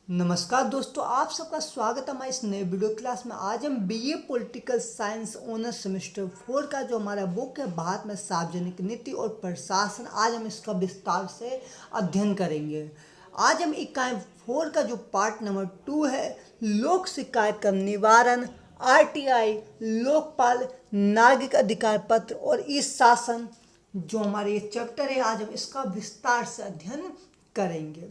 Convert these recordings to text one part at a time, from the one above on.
नमस्कार दोस्तों, आप सबका स्वागत है हमारे इस नए वीडियो क्लास में। आज हम BA political science honours semester 4 का जो हमारा बुक है भारत में सार्वजनिक नीति और प्रशासन, आज हम इसका विस्तार से अध्ययन करेंगे। आज हम इकाई 4 का जो पार्ट नंबर 2 है, लोक शिकायत का निवारण, आरटीआई, लोकपाल, नागरिक अधिकार पत्र और ई शासन, जो हमारे ये चैप्टर है, आज हम इसका विस्तार से अध्ययन करेंगे।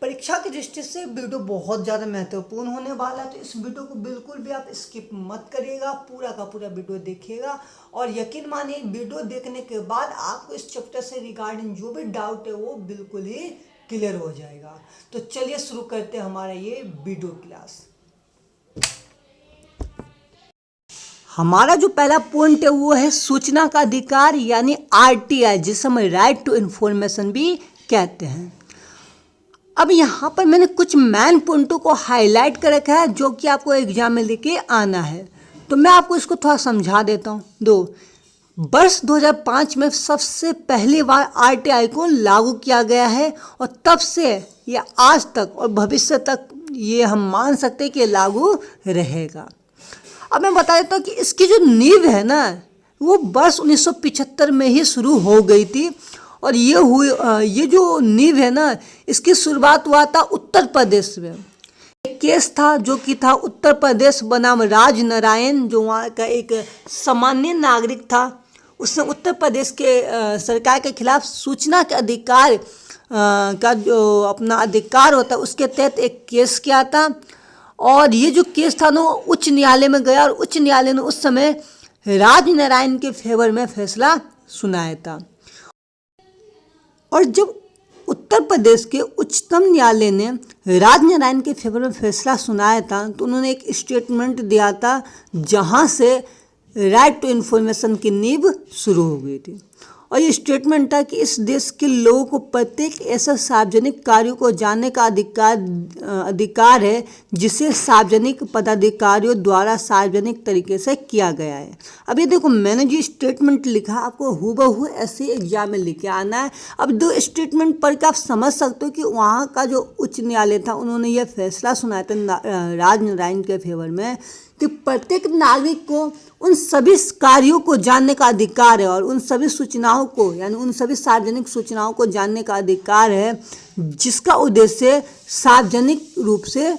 परीक्षा की दृष्टि से वीडियो बहुत ज़्यादा महत्वपूर्ण होने वाला है, तो इस वीडियो को बिल्कुल भी आप स्किप मत करिएगा, पूरा का पूरा वीडियो देखिएगा। और यकीन मानिए वीडियो देखने के बाद आपको इस चैप्टर से रिगार्डिंग जो भी डाउट है वो बिल्कुल ही क्लियर हो जाएगा। तो चलिए शुरू करते हैं हमारा ये वीडियो क्लास। हमारा जो पहला पॉइंट है वो है सूचना का अधिकार यानी आरटीआई, जिसे हम राइट टू इन्फॉर्मेशन भी कहते हैं। अब यहाँ पर मैंने कुछ मेन पॉइंटों को हाईलाइट कर रखा है जो कि आपको एग्जाम में लेके आना है, तो मैं आपको इसको थोड़ा समझा देता हूँ। वर्ष 2005 में सबसे पहली बार आरटीआई को लागू किया गया है और तब से ये आज तक और भविष्य तक ये हम मान सकते हैं कि लागू रहेगा। अब मैं बता देता हूँ कि इसकी जो नींव है ना, वो वर्ष 1975 में ही शुरू हो गई थी। और ये जो नींव है ना, इसकी शुरुआत हुआ था उत्तर प्रदेश में। एक केस था जो कि था उत्तर प्रदेश बनाम राज नारायण, जो वहाँ का एक सामान्य नागरिक था। उसने उत्तर प्रदेश के सरकार के खिलाफ सूचना के अधिकार का जो अपना अधिकार होता है उसके तहत एक केस किया था। और ये जो केस था ना, उच्च न्यायालय में गया और उच्च न्यायालय ने उस समय राज नारायण के फेवर में फैसला सुनाया था। और जब उत्तर प्रदेश के उच्चतम न्यायालय ने राज नारायण के फेवर में फैसला सुनाया था, तो उन्होंने एक स्टेटमेंट दिया था जहां से राइट टू इन्फॉर्मेशन की नींव शुरू हो गई थी। और ये स्टेटमेंट था कि इस देश के लोगों को प्रत्येक ऐसा सार्वजनिक कार्यों को जानने का अधिकार है जिसे सार्वजनिक पदाधिकारियों द्वारा सार्वजनिक तरीके से किया गया है। अब ये देखो, मैंने जो स्टेटमेंट लिखा आपको हूबहू ऐसे एग्जाम में लिखे आना है। अब दो स्टेटमेंट पढ़ के आप समझ सकते हो कि वहाँ का जो उच्च न्यायालय था उन्होंने यह फैसला सुनाया था राज नारायण के फेवर में कि प्रत्येक नागरिक को उन सभी कार्यों को जानने का अधिकार है और उन सभी सूचनाओं को, यानी उन सभी सार्वजनिक सूचनाओं को जानने का अधिकार है जिसका उद्देश्य सार्वजनिक रूप से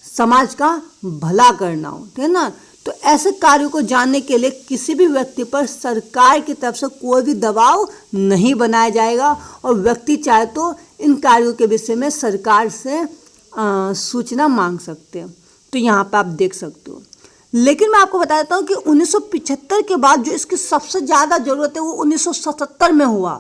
समाज का भला करना हो, ठीक है ना। तो ऐसे कार्यों को जानने के लिए किसी भी व्यक्ति पर सरकार की तरफ से कोई भी दबाव नहीं बनाया जाएगा और व्यक्ति चाहे तो इन कार्यों के विषय में सरकार से सूचना मांग सकते हैं। तो यहाँ पर आप देख सकते हो। लेकिन मैं आपको बता देता हूँ कि 1975 के बाद जो इसकी सबसे ज़्यादा ज़रूरत है वो 1977 में हुआ।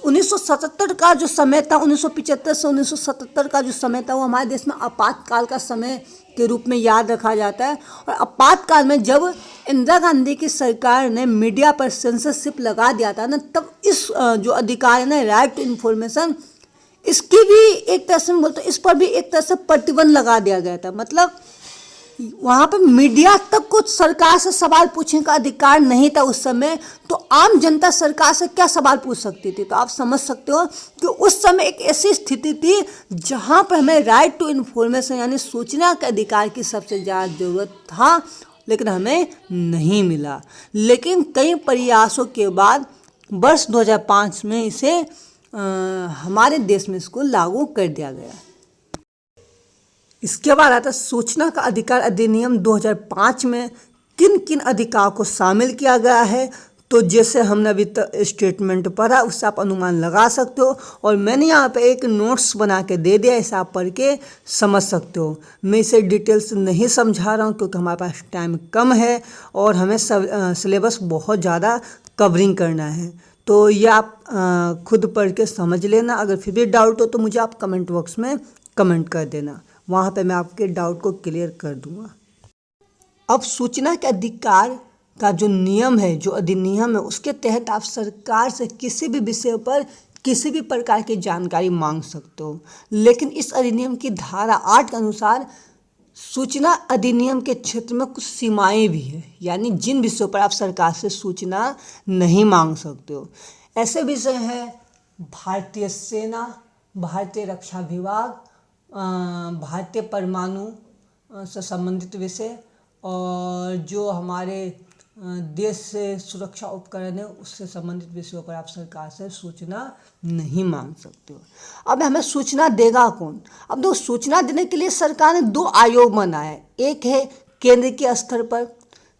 1977 का जो समय था, 1975 से 1977 का जो समय था, वो हमारे देश में आपातकाल का समय के रूप में याद रखा जाता है। और आपातकाल में जब इंदिरा गांधी की सरकार ने मीडिया पर सेंसरशिप लगा दिया था ना, तब इस जो अधिकार है ना, राइट टू इन्फॉर्मेशन, इसकी भी एक तरह से बोलते इस पर भी एक तरह से प्रतिबंध लगा दिया गया था। मतलब वहाँ पर मीडिया तक को सरकार से सवाल पूछने का अधिकार नहीं था उस समय। तो आम जनता सरकार से क्या सवाल पूछ सकती थी? तो आप समझ सकते हो कि उस समय एक ऐसी स्थिति थी जहाँ पर हमें राइट टू इन्फॉर्मेशन यानी सूचना के अधिकार की सबसे ज़्यादा ज़रूरत था, लेकिन हमें नहीं मिला। लेकिन कई प्रयासों के बाद वर्ष 2005 में इसे हमारे देश में इसको लागू कर दिया गया। इसके बाद आता सूचना का अधिकार अधिनियम 2005 में किन किन अधिकारों को शामिल किया गया है। तो जैसे हमने अभी स्टेटमेंट पढ़ा, उससे आप अनुमान लगा सकते हो। और मैंने यहाँ पे एक नोट्स बना के दे दिया, इसे आप पढ़ के समझ सकते हो। मैं इसे डिटेल्स नहीं समझा रहा हूँ क्योंकि हमारे पास टाइम कम है और हमें सिलेबस बहुत ज़्यादा कवरिंग करना है। तो ये आप खुद पढ़ के समझ लेना। अगर फिर भी डाउट हो तो मुझे आप कमेंट बॉक्स में कमेंट कर देना, वहाँ पे मैं आपके डाउट को क्लियर कर दूँगा। अब सूचना के अधिकार का जो नियम है, जो अधिनियम है, उसके तहत आप सरकार से किसी भी विषय पर किसी भी प्रकार की जानकारी मांग सकते हो। लेकिन इस अधिनियम की धारा 8 के अनुसार सूचना अधिनियम के क्षेत्र में कुछ सीमाएं भी है, यानी जिन विषयों पर आप सरकार से सूचना नहीं मांग सकते हो। ऐसे विषय हैं भारतीय सेना, भारतीय रक्षा विभाग, भारतीय परमाणु से संबंधित विषय और जो हमारे देश से सुरक्षा उपकरण है उससे संबंधित विषयों पर आप सरकार से सूचना नहीं मांग सकते हो। अब हमें सूचना देगा कौन? अब दो सूचना देने के लिए सरकार ने दो आयोग बनाए हैं। एक है केंद्र के स्तर पर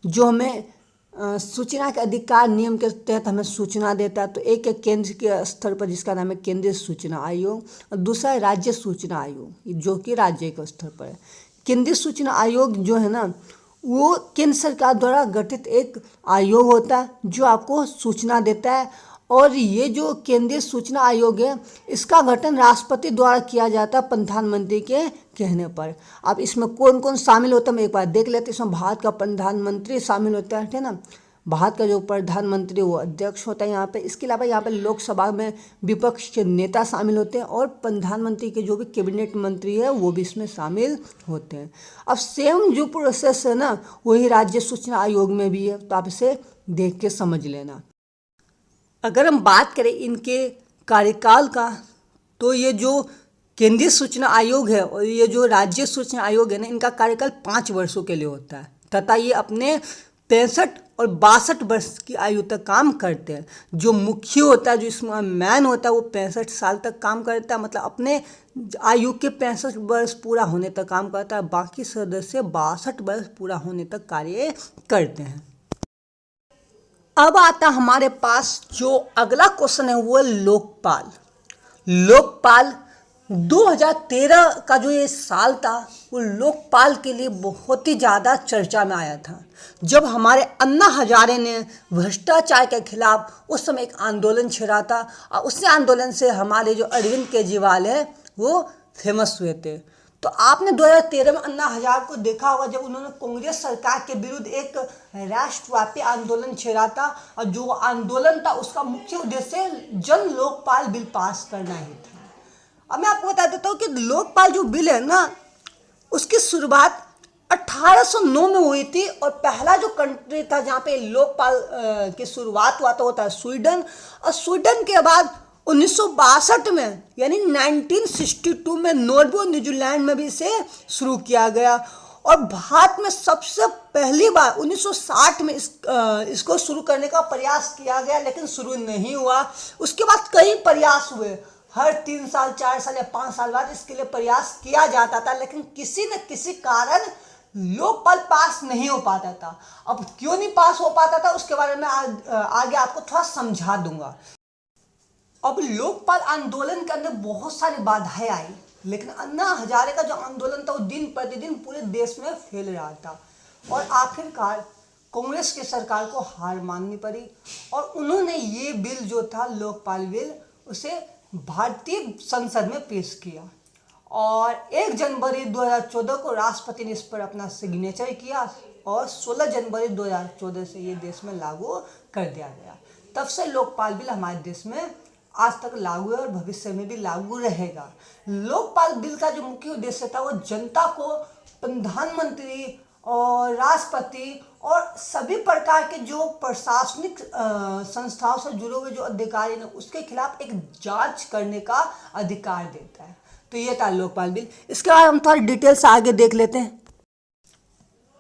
जो हमें सूचना के अधिकार नियम के तहत हमें सूचना देता है, तो एक है केंद्र के स्तर पर जिसका नाम है केंद्रीय सूचना आयोग, और दूसरा है राज्य सूचना आयोग जो कि राज्य के स्तर पर है। केंद्रीय सूचना आयोग जो है ना वो केंद्र सरकार द्वारा गठित एक आयोग होता है जो आपको सूचना देता है, और ये जो केंद्रीय सूचना आयोग है इसका गठन राष्ट्रपति द्वारा किया जाता है प्रधानमंत्री के कहने पर। अब इसमें कौन कौन शामिल होता है हम एक बार देख लेते हैं। इसमें भारत का प्रधानमंत्री शामिल होता है, ठीक है ना। भारत का जो प्रधानमंत्री वो अध्यक्ष होता है यहाँ पे। इसके अलावा यहाँ पे लोकसभा में विपक्ष के नेता शामिल होते हैं और प्रधानमंत्री के जो भी कैबिनेट मंत्री है वो भी इसमें शामिल होते हैं। अब सेम जो प्रोसेस है ना वही राज्य सूचना आयोग में भी है, तो आप इसे देख के समझ लेना। अगर हम बात करें इनके कार्यकाल का, तो ये जो केंद्रीय सूचना आयोग है और ये जो राज्य सूचना आयोग है ना इनका कार्यकाल 5 वर्षों के लिए होता है तथा ये अपने 65 और 62 वर्ष की आयु तक काम करते हैं। जो मुख्य होता है, जो इसमें मैन होता है, वो 65 साल तक काम करता है, मतलब अपने आयु के 65 वर्ष पूरा होने तक काम करता है। बाकी सदस्य 62 वर्ष पूरा होने तक कार्य करते हैं। अब आता हमारे पास जो अगला क्वेश्चन है वो लोकपाल। लोकपाल 2013 का जो ये साल था वो लोकपाल के लिए बहुत ही ज़्यादा चर्चा में आया था, जब हमारे अन्ना हजारे ने भ्रष्टाचार के खिलाफ उस समय एक आंदोलन छेड़ा था, और उसी आंदोलन से हमारे जो अरविंद केजरीवाल है वो फेमस हुए थे। तो आपने 2013 में अन्ना हजारे को देखा होगा जब उन्होंने कांग्रेस सरकार के विरुद्ध एक राष्ट्रव्यापी आंदोलन छेड़ा था, और जो आंदोलन था उसका मुख्य उद्देश्य जन लोकपाल बिल पास करना ही था। अब मैं आपको बता देता हूँ कि लोकपाल जो बिल है ना उसकी शुरुआत 1809 में हुई थी, और पहला जो कंट्री था जहाँ पे लोकपाल की शुरुआत हुआ था वो था स्वीडन, और स्वीडन के बाद 1962 में यानी 1962 में नॉर्वे और न्यूजीलैंड में भी इसे शुरू किया गया, और भारत में सबसे पहली बार 1960 में इसको शुरू करने का प्रयास किया गया, लेकिन शुरू नहीं हुआ। उसके बाद कई प्रयास हुए, हर 3 साल 4 साल या 5 साल बाद इसके लिए प्रयास किया जाता था, लेकिन किसी न किसी कारण लोकपाल पास नहीं हो पाता था। अब क्यों नहीं पास हो पाता था उसके बारे में आगे आपको थोड़ा समझा दूंगा। अब लोकपाल आंदोलन के अंदर बहुत सारी बाधाएं आई, लेकिन अन्ना हजारे का जो आंदोलन था वो दिन प्रतिदिन पूरे देश में फैल रहा था, और आखिरकार कांग्रेस की सरकार को हार माननी पड़ी, और उन्होंने ये बिल जो था लोकपाल बिल उसे भारतीय संसद में पेश किया, और 1 जनवरी 2014 को राष्ट्रपति ने इस पर अपना सिग्नेचर किया, और 16 जनवरी 2014 से ये देश में लागू कर दिया गया। तब से लोकपाल बिल हमारे देश में आज तक लागू है और भविष्य में भी लागू रहेगा। लोकपाल बिल का जो मुख्य उद्देश्य था वो जनता को प्रधानमंत्री और राष्ट्रपति और सभी प्रकार के जो प्रशासनिक संस्थाओं से जुड़े हुए जो अधिकारी हैं उसके खिलाफ एक जांच करने का अधिकार देता है। तो ये था लोकपाल बिल। इसके बाद हम थोड़ा डिटेल्स आगे देख लेते हैं।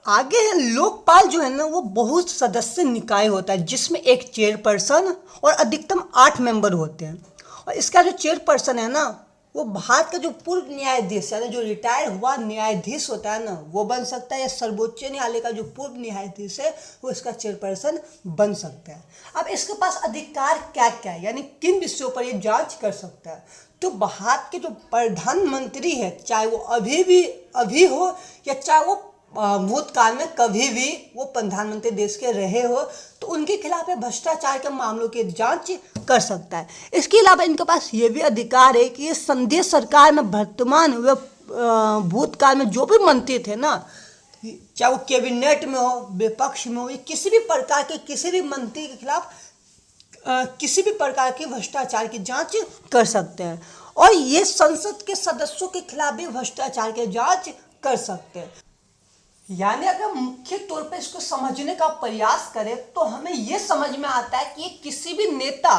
आगे है लोकपाल जो है ना वो बहुत सदस्य निकाय होता है, जिसमें एक चेयरपर्सन और अधिकतम 8 मेंबर होते हैं, और इसका जो चेयरपर्सन है ना वो भारत का जो पूर्व न्यायाधीश यानी जो रिटायर हुआ न्यायाधीश होता है ना वो बन सकता है, या सर्वोच्च न्यायालय का जो पूर्व न्यायाधीश है वो इसका चेयरपर्सन बन सकता है। अब इसके पास अधिकार क्या क्या है, यानी किन विषयों पर ये जांच कर सकता है। तो भारत के जो प्रधानमंत्री है, चाहे वो अभी हो या चाहे वो भूतकाल में कभी भी वो प्रधानमंत्री देश के रहे हो, तो उनके खिलाफ भ्रष्टाचार के मामलों की जांच कर सकता है। इसके अलावा इनके पास ये भी अधिकार है कि ये संघीय सरकार में वर्तमान व भूतकाल में जो भी मंत्री थे ना, चाहे वो कैबिनेट में हो, विपक्ष में हो, या किसी भी प्रकार के किसी भी मंत्री के खिलाफ किसी भी प्रकार के भ्रष्टाचार की जांच कर सकते हैं, और ये संसद के सदस्यों के खिलाफ भी भ्रष्टाचार की जांच कर सकते हैं। यानी अगर मुख्य तौर पर इसको समझने का प्रयास करें तो हमें यह समझ में आता है कि ये किसी भी नेता,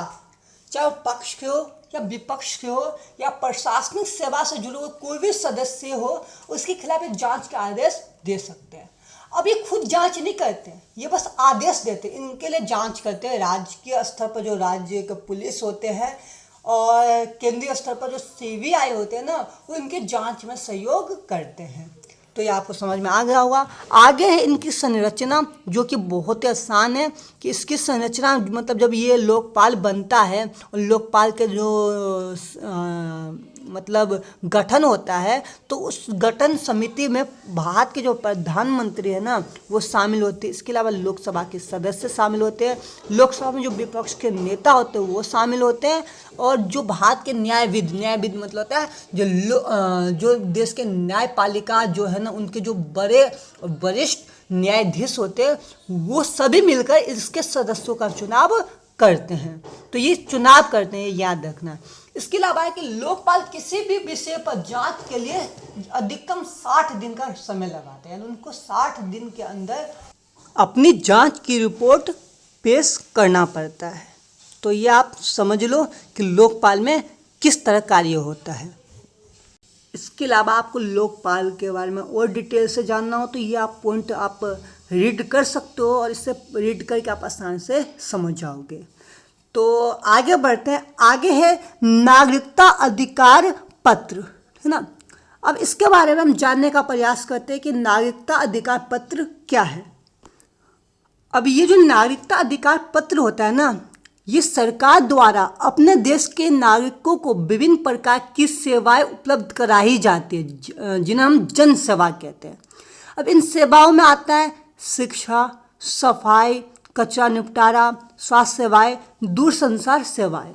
चाहे वो पक्ष के हो या विपक्ष के हो या प्रशासनिक सेवा से जुड़े हुए कोई भी सदस्य हो, उसके खिलाफ एक जांच का आदेश दे सकते हैं। अब ये खुद जांच नहीं करते, ये बस आदेश देते हैं। इनके लिए जांच करते हैं राजकीय स्तर पर जो राज्य के पुलिस होते हैं और केंद्रीय स्तर पर जो CBI होते हैं ना, वो इनके जांच में सहयोग करते हैं। तो ये आपको समझ में आ गया होगा। आगे है इनकी संरचना, जो कि बहुत ही आसान है कि इसकी संरचना मतलब जब ये लोकपाल बनता है और लोकपाल के जो मतलब गठन होता है, तो उस गठन समिति में भारत के जो प्रधानमंत्री है ना, वो शामिल होते हैं। इसके अलावा लोकसभा के सदस्य शामिल होते हैं, लोकसभा में जो विपक्ष के नेता होते हैं वो शामिल होते हैं, और जो भारत के न्यायविद मतलब होता है जो देश के न्यायपालिका जो है ना, उनके जो बड़े वरिष्ठ न्यायाधीश होते हैं, वो सभी मिलकर इसके सदस्यों का चुनाव करते हैं। तो ये चुनाव करते हैं, याद रखना। इसके अलावा है कि लोकपाल किसी भी विषय पर जांच के लिए अधिकतम 60 दिन का समय लगाते हैं, यानी उनको 60 दिन के अंदर अपनी जांच की रिपोर्ट पेश करना पड़ता है। तो ये आप समझ लो कि लोकपाल में किस तरह कार्य होता है। इसके अलावा आपको लोकपाल के बारे में और डिटेल से जानना हो तो ये आप पॉइंट आप रीड कर सकते हो, और इससे रीड करके आप आसानी से समझ जाओगे। तो आगे बढ़ते हैं। आगे है नागरिकता अधिकार पत्र, है ना। अब इसके बारे में हम जानने का प्रयास करते हैं कि नागरिकता अधिकार पत्र क्या है। अब ये जो नागरिकता अधिकार पत्र होता है ना, ये सरकार द्वारा अपने देश के नागरिकों को विभिन्न प्रकार की सेवाएं उपलब्ध कराई जाती है, जिन्हें हम जन सेवा कहते हैं। अब इन सेवाओं में आता है शिक्षा, सफाई, कचरा निपटारा, स्वास्थ्य सेवाएं, दूरसंचार सेवाएं।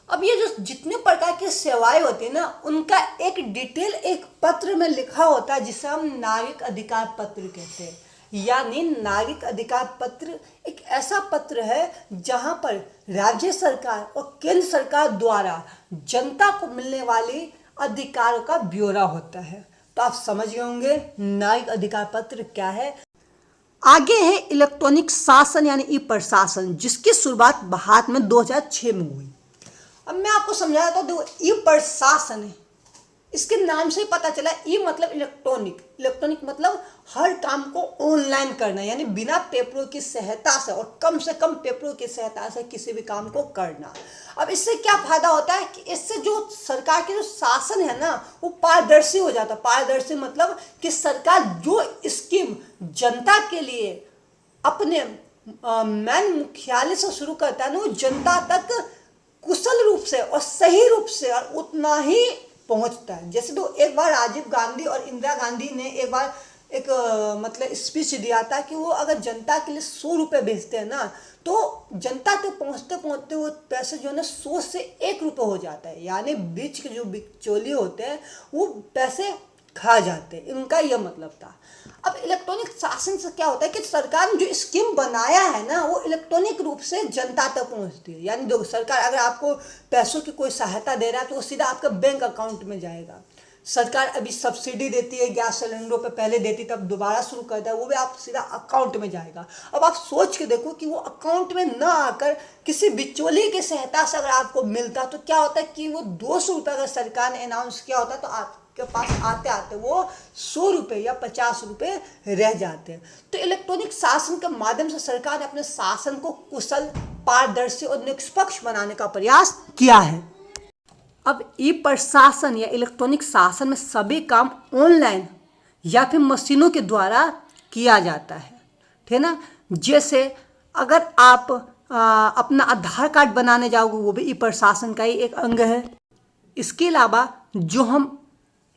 अब ये जो जितने प्रकार की सेवाएं होती है ना, उनका एक डिटेल एक पत्र में लिखा होता है, जिसे हम नागरिक अधिकार पत्र कहते हैं। यानी नागरिक अधिकार पत्र एक ऐसा पत्र है जहां पर राज्य सरकार और केंद्र सरकार द्वारा जनता को मिलने वाली अधिकारों का ब्यौरा होता है। तो आप समझ गए होंगे नागरिक अधिकार पत्र क्या है। आगे है इलेक्ट्रॉनिक शासन यानी ई प्रशासन, जिसकी शुरुआत भारत में 2006 में हुई। अब मैं आपको समझा देता हूँ, ई प्रशासन है, इसके नाम से ही पता चला। ई मतलब इलेक्ट्रॉनिक मतलब हर काम को ऑनलाइन करना, यानी बिना पेपरों की सहायता से और कम से कम पेपरों की सहायता से किसी भी काम को करना। अब इससे क्या फायदा होता है कि इससे जो सरकार की जो शासन है ना, वो पारदर्शी हो जाता है। पारदर्शी मतलब कि सरकार जो स्कीम जनता के लिए अपने मेन मुख्यालय से शुरू करता है ना, वो जनता तक कुशल रूप से और सही रूप से और उतना ही पहुंचता है। जैसे तो एक बार राजीव गांधी और इंदिरा गांधी ने एक बार एक मतलब स्पीच दिया था कि वो अगर जनता के लिए 100 रुपये भेजते हैं ना, तो जनता तक पहुंचते पहुंचते वो पैसे जो है ना 100 से 1 रुपये हो जाता है, यानी बीच के जो बिचौलिए होते हैं वो पैसे खा जाते हैं। इनका यह मतलब था। अब इलेक्ट्रॉनिक शासन से क्या होता है कि सरकार ने जो स्कीम बनाया है ना, वो इलेक्ट्रॉनिक रूप से जनता तक पहुंचती है। यानी जो सरकार अगर आपको पैसों की कोई सहायता दे रहा है तो वो सीधा आपका बैंक अकाउंट में जाएगा। सरकार अभी सब्सिडी देती है गैस सिलेंडरों पे, पहले देती तब दोबारा शुरू करता है, वो भी आप सीधा अकाउंट में जाएगा। अब आप सोच के देखो कि वो अकाउंट में ना आकर किसी बिचौलिए की सहायता से अगर आपको मिलता तो क्या होता है कि वो 200 रुपये अगर सरकार ने अनाउंस किया होता तो आपके पास आते आते वो 100 रुपये या 50 रुपये रह जाते हैं। तो इलेक्ट्रॉनिक शासन के माध्यम से सरकार ने अपने शासन को कुशल, पारदर्शी और निष्पक्ष बनाने का प्रयास किया है। अब ई प्रशासन या इलेक्ट्रॉनिक शासन में सभी काम ऑनलाइन या फिर मशीनों के द्वारा किया जाता है, ठीक है ना। जैसे अगर आप अपना आधार कार्ड बनाने जाओगे, वो भी ई प्रशासन का ही एक अंग है। इसके अलावा जो हम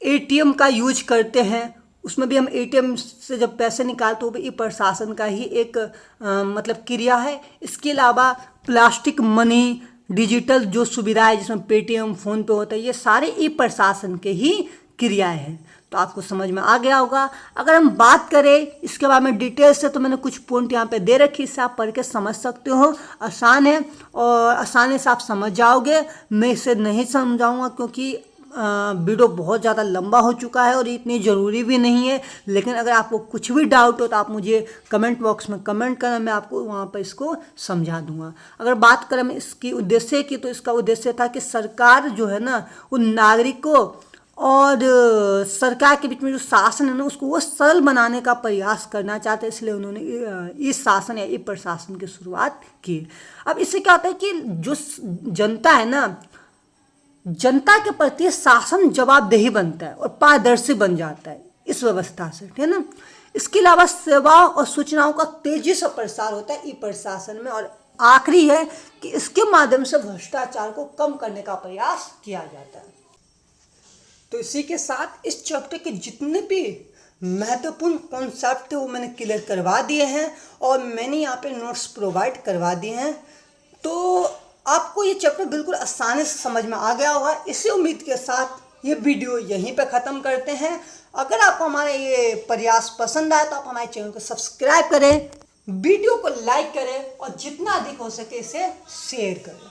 एटीएम का यूज करते हैं, उसमें भी हम एटीएम से जब पैसे निकालते, वो भी ई प्रशासन का ही एक मतलब क्रिया है। इसके अलावा प्लास्टिक मनी, डिजिटल जो सुविधा है जिसमें पेटीएम, फोन पे होता है, ये सारे ई प्रशासन के ही क्रियाएं हैं। तो आपको समझ में आ गया होगा। अगर हम बात करें इसके बारे में डिटेल से, तो मैंने कुछ पॉइंट यहाँ पे दे रखी, इससे आप पढ़ के समझ सकते हो। आसान है और आसानी से आप समझ जाओगे। मैं इसे नहीं समझाऊंगा क्योंकि वीडियो बहुत ज़्यादा लंबा हो चुका है और इतनी ज़रूरी भी नहीं है, लेकिन अगर आपको कुछ भी डाउट हो तो आप मुझे कमेंट बॉक्स में कमेंट करें, मैं आपको वहाँ पर इसको समझा दूंगा। अगर बात करें इसकी उद्देश्य की, तो इसका उद्देश्य था कि सरकार जो है ना, उन नागरिकों और सरकार के बीच में जो शासन है ना, उसको वो सरल बनाने का प्रयास करना चाहते हैं, इसलिए उन्होंने इस शासन या ई प्रशासन की शुरुआत की। अब इससे क्या होता है कि जो जनता है ना, जनता के प्रति शासन जवाबदेही बनता है और पारदर्शी बन जाता है इस व्यवस्था से, ठीक है ना। इसके अलावा सेवाओं और सूचनाओं का तेजी से प्रसार होता है ई प्रशासन में। और आखिरी है कि इसके माध्यम से भ्रष्टाचार को कम करने का प्रयास किया जाता है। तो इसी के साथ इस चैप्टर के जितने भी महत्वपूर्ण कॉन्सेप्ट थे वो मैंने क्लियर करवा दिए हैं और मैंने यहाँ पे नोट्स प्रोवाइड करवा दिए हैं। तो आपको ये चैप्टर बिल्कुल आसानी से समझ में आ गया होगा। इसी उम्मीद के साथ ये वीडियो यहीं पे ख़त्म करते हैं। अगर आपको हमारा ये प्रयास पसंद आए तो आप हमारे चैनल को सब्सक्राइब करें, वीडियो को लाइक करें और जितना अधिक हो सके इसे शेयर करें।